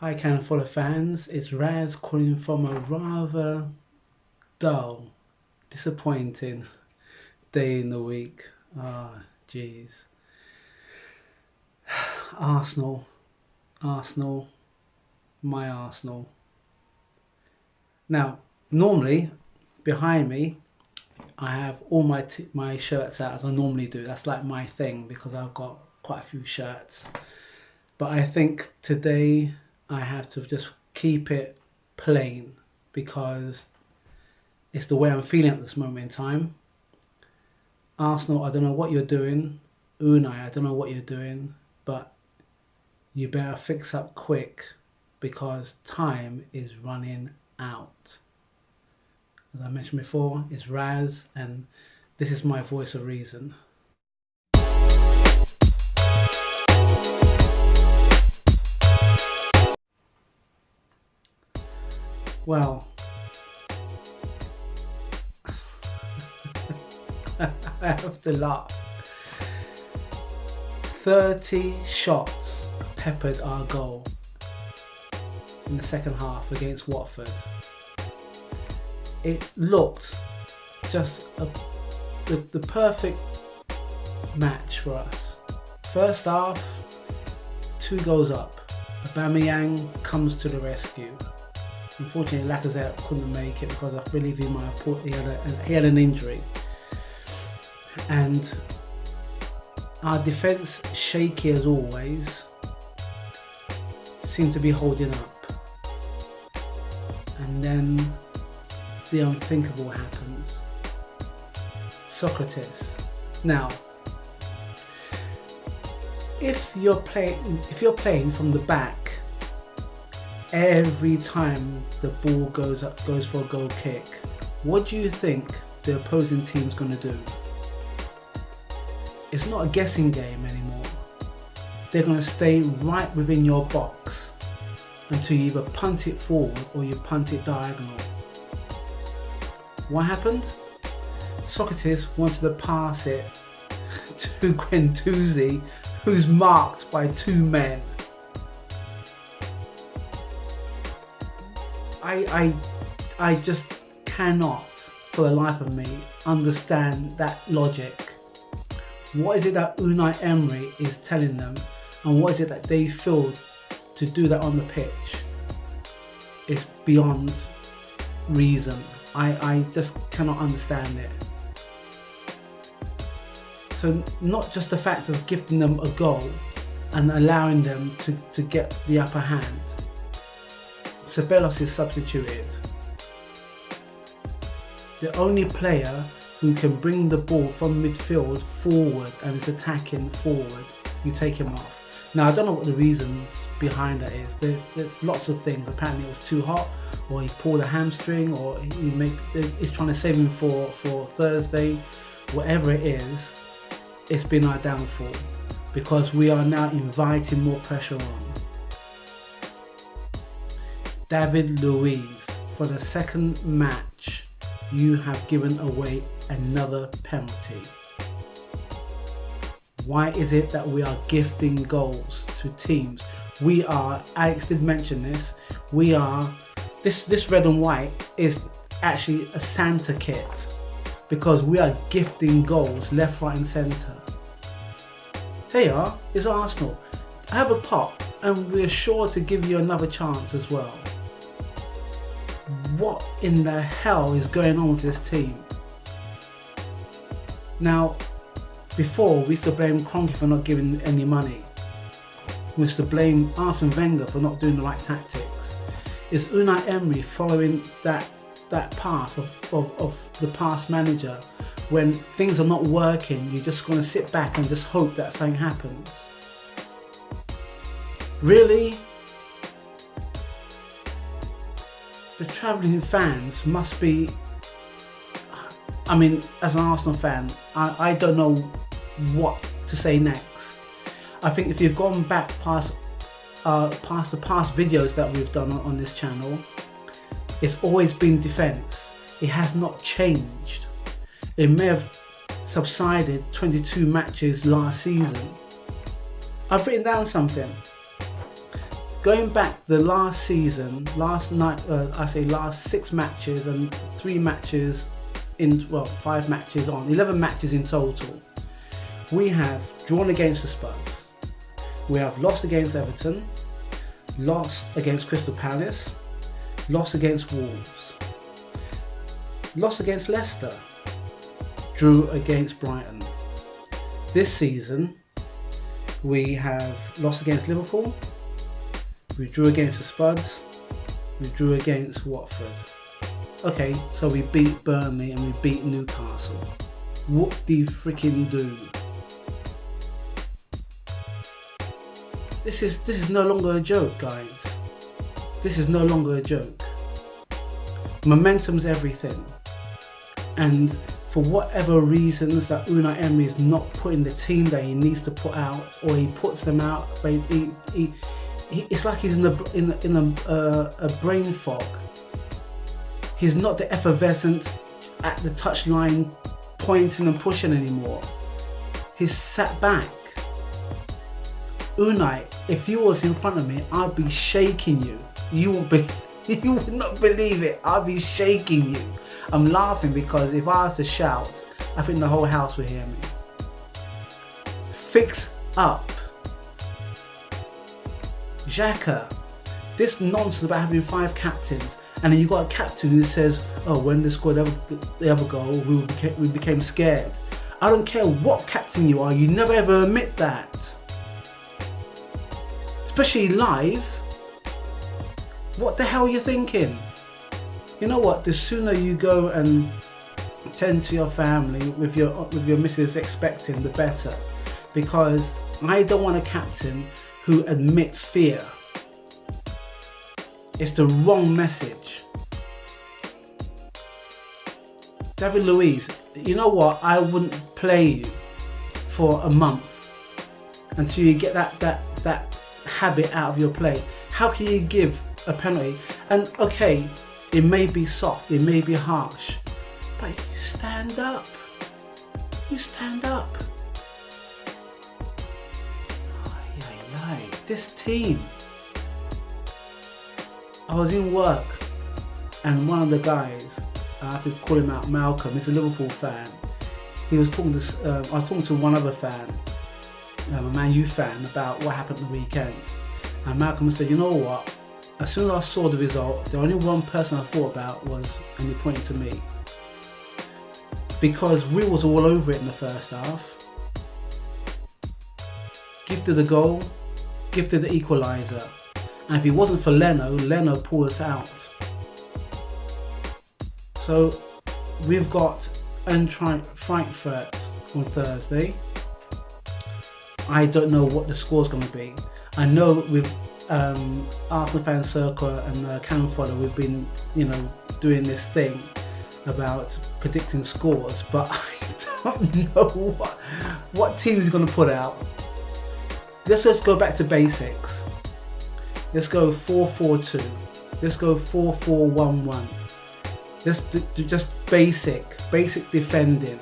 Hi Can Fodder fans, it's Raz calling from a rather dull, disappointing day in the week. Jeez. Arsenal, my Arsenal. Now, normally, behind me, I have all my shirts out as I normally do. That's like my thing because I've got quite a few shirts. But I think today I have to just keep it plain because it's the way I'm feeling at this moment in time. Arsenal, I don't know what you're doing. UNAI, I don't know what you're doing, but you better fix up quick because time is running out. As I mentioned before, it's Raz and this is my voice of reason. Well, I have to laugh. 30 shots peppered our goal in the second half against Watford. It looked just the perfect match for us. First half, 2 goals up. Aubameyang comes to the rescue. Unfortunately, Lacazette couldn't make it because I believe he had an injury. And our defence, shaky as always, seemed to be holding up. And then the unthinkable happens. Socrates. Now, if you're playing from the back, every time the ball goes for a goal kick, what do you think the opposing team's going to do? It's not a guessing game anymore. They're going to stay right within your box until you either punt it forward or you punt it diagonal. What happened? Socrates wanted to pass it to Guendouzi, who's marked by 2 men. I just cannot, for the life of me, understand that logic. What is it that Unai Emery is telling them, and what is it that they feel to do that on the pitch? It's beyond reason. I just cannot understand it. So not just the fact of gifting them a goal and allowing them to get the upper hand. Ceballos is substituted. The only player who can bring the ball from midfield forward and is attacking forward, you take him off. Now I don't know what the reasons behind that is. There's lots of things. Apparently it was too hot, or he pulled a hamstring, or he's trying to save him for Thursday. Whatever it is, it's been our downfall because we are now inviting more pressure on. David Luiz, for the second match, you have given away another penalty. Why is it that we are gifting goals to teams? We are, Alex did mention this, we are, this red and white is actually a Santa kit because we are gifting goals left, right and centre. Here you are, it's Arsenal. Have a pop and we're sure to give you another chance as well. What in the hell is going on with this team? Now, before we used to blame Kroenke for not giving any money. We used to blame Arsene Wenger for not doing the right tactics. Is Unai Emery following that path of the past manager? When things are not working, you're just going to sit back and just hope that something happens? Really? The travelling fans must be, I mean, as an Arsenal fan, I don't know what to say next. I think if you've gone back past the past videos that we've done on this channel, it's always been defence. It has not changed. It may have subsided 22 matches last season. I've written down something. going back the last season, last 6 matches and 3 matches in, well, 5 matches on, 11 matches in total. We have drawn against the Spuds. We have lost against Everton, lost against Crystal Palace, lost against Wolves, lost against Leicester, drew against Brighton. This season, we have lost against Liverpool, we drew against the Spuds, we drew against Watford. Okay, so we beat Burnley and we beat Newcastle. What do you freaking do? This is no longer a joke, guys. This is no longer a joke. Momentum's everything. And for whatever reasons that Unai Emery is not putting the team that he needs to put out, or he puts them out, but it's like he's in a brain fog. He's not the effervescent at the touchline pointing and pushing anymore. He's sat back. Unai, if you was in front of me, I'd be shaking you. You would not believe it. I'd be shaking you. I'm laughing because if I was to shout, I think the whole house would hear me. Fix up. Xhaka, this nonsense about having 5 captains, and then you got a captain who says, oh, when they scored the other goal, we became scared. I don't care what captain you are, you never ever admit that. Especially live. What the hell are you thinking? You know what? The sooner you go and tend to your family with your missus expecting, the better. Because I don't want a captain who admits fear. It's the wrong message. David Luiz, you know what? I wouldn't play you for a month until you get that habit out of your play. How can you give a penalty? And okay, it may be soft, it may be harsh, but you stand up. You stand up. This team. I was in work and one of the guys, I have to call him out, Malcolm, he's a Liverpool fan. He was talking to, I was talking to one other fan, a Man U fan, about what happened the weekend. And Malcolm said, you know what? As soon as I saw the result, the only one person I thought about was, and he pointed to me, because we was all over it in the first half. Gifted the goal, gifted the equaliser, and if it wasn't for Leno pulled us out. So we've got Eintracht Frankfurt on Thursday. I don't know what the score's going to be. I know with Arsenal Fan Circle and Cannon Fodder, we've been, doing this thing about predicting scores, but I don't know what team is going to put out. Let's just go back to basics. Let's go 4-4-2. Let's go 4-4-1-1. Let's do just basic defending.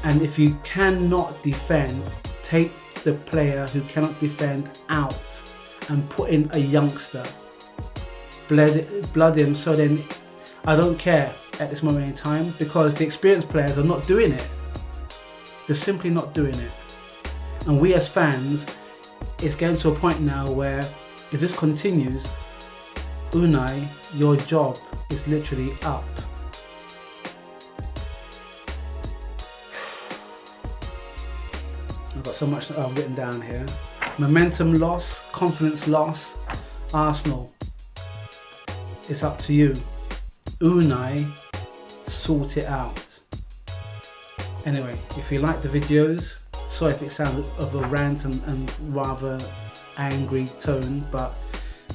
And if you cannot defend, take the player who cannot defend out and put in a youngster. Blood him, so then I don't care at this moment in time, because the experienced players are not doing it. They're simply not doing it. And we as fans, it's getting to a point now where if this continues, Unai, your job is literally up. I've got so much that I've written down here. Momentum loss, confidence loss. Arsenal, it's up to you. Unai, sort it out. Anyway, if you like the videos, sorry if it sounds of a rant and rather angry tone, but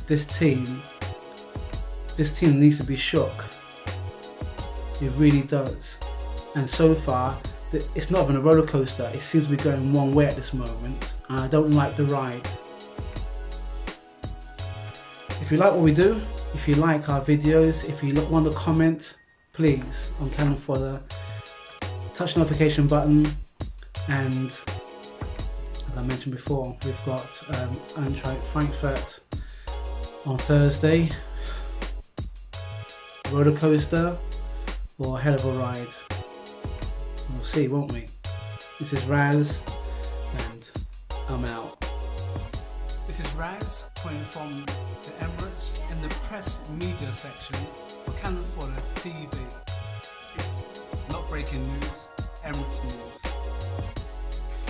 this team needs to be shook. It really does. And so far, it's not even a roller coaster. It seems to be going one way at this moment, and I don't like the ride. If you like what we do, if you like our videos, if you want to comment, please, on Cannon Fodder, touch the notification button. And as I mentioned before, we've got Eintracht Frankfurt on Thursday. Roller coaster or a hell of a ride? We'll see, won't we? This is Raz, and I'm out. This is Raz, calling from the Emirates in the press media section for Fodder TV. Not breaking news, Emirates news.